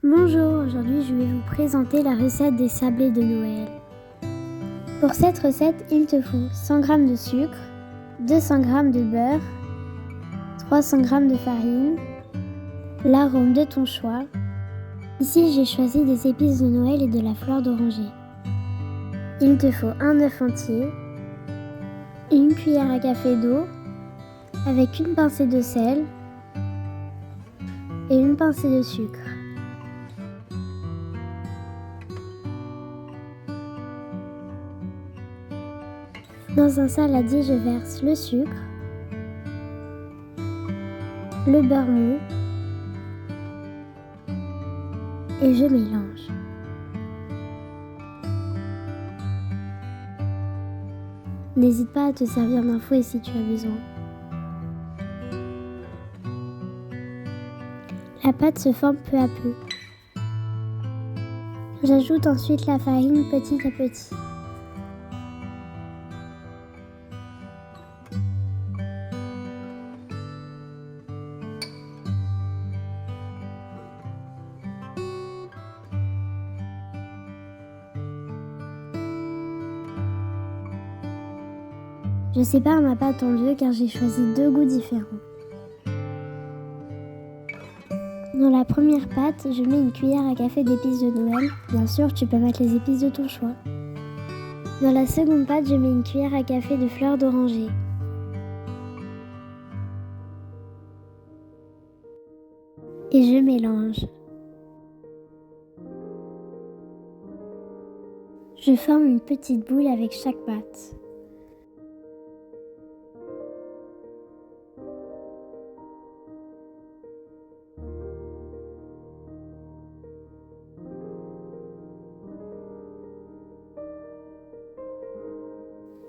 Bonjour, aujourd'hui je vais vous présenter la recette des sablés de Noël. Pour cette recette, il te faut 100 g de sucre, 200 g de beurre, 300 g de farine, l'arôme de ton choix. Ici j'ai choisi des épices de Noël et de la fleur d'oranger. Il te faut un œuf entier, une cuillère à café d'eau avec une pincée de sel et une pincée de sucre. Dans un saladier, je verse le sucre, le beurre mou et je mélange. N'hésite pas à te servir d'un fouet si tu as besoin. La pâte se forme peu à peu. J'ajoute ensuite la farine petit à petit. Je sépare ma pâte en deux car j'ai choisi deux goûts différents. Dans la première pâte, je mets une cuillère à café d'épices de Noël. Bien sûr, tu peux mettre les épices de ton choix. Dans la seconde pâte, je mets une cuillère à café de fleur d'oranger. Et je mélange. Je forme une petite boule avec chaque pâte.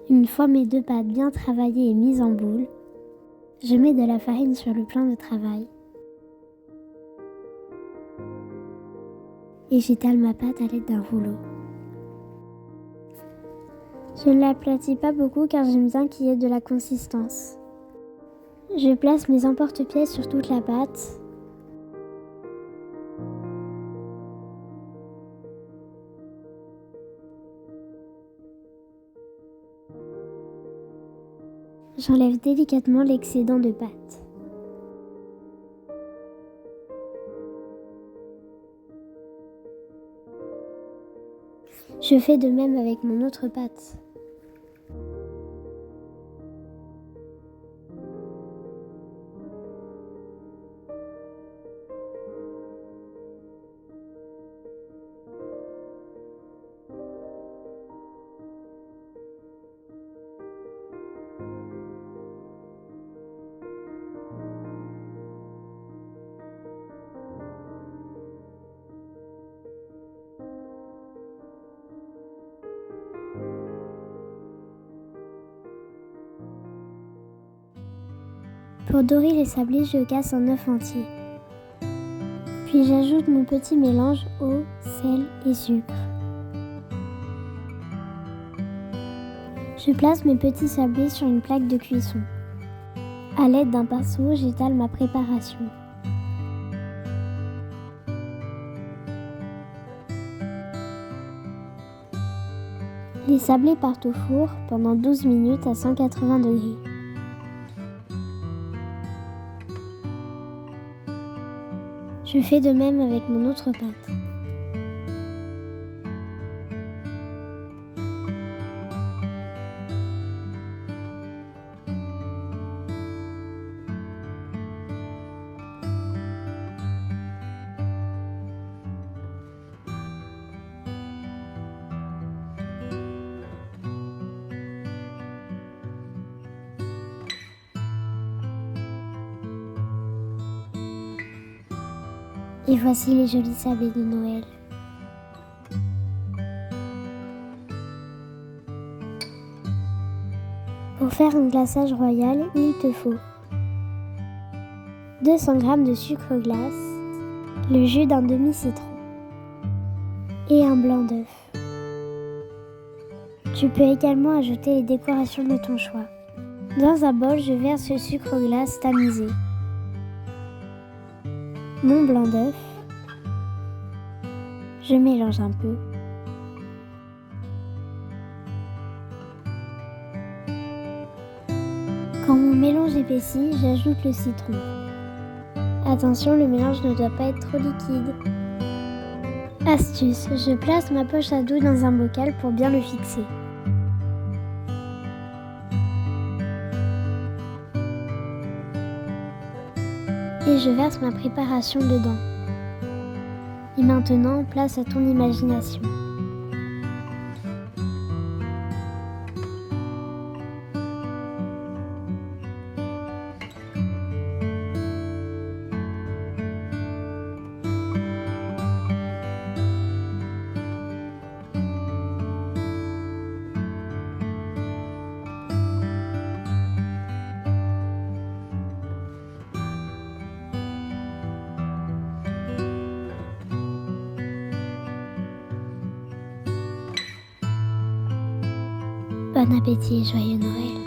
Une fois mes deux pâtes bien travaillées et mises en boule, je mets de la farine sur le plan de travail. Et j'étale ma pâte à l'aide d'un rouleau. Je ne l'aplatis pas beaucoup car j'aime bien qu'il y ait de la consistance. Je place mes emporte-pièces sur toute la pâte. J'enlève délicatement l'excédent de pâte. Je fais de même avec mon autre pâte. Pour dorer les sablés, je casse un œuf entier. Puis j'ajoute mon petit mélange eau, sel et sucre. Je place mes petits sablés sur une plaque de cuisson. À l'aide d'un pinceau, j'étale ma préparation. Les sablés partent au four pendant 12 minutes à 180 degrés. Je fais de même avec mon autre pâte. Et voici les jolis sablés de Noël. Pour faire un glaçage royal, il te faut 200 g de sucre glace, le jus d'un demi-citron et un blanc d'œuf. Tu peux également ajouter les décorations de ton choix. Dans un bol, je verse le sucre glace tamisé, mon blanc d'œuf, Je mélange un peu. Quand mon mélange épaissit, j'ajoute le citron. Attention, le mélange ne doit pas être trop liquide. Astuce, je place ma poche à doux dans un bocal pour bien le fixer. Et je verse ma préparation dedans. Et maintenant, place à ton imagination. Bon appétit et joyeux Noël!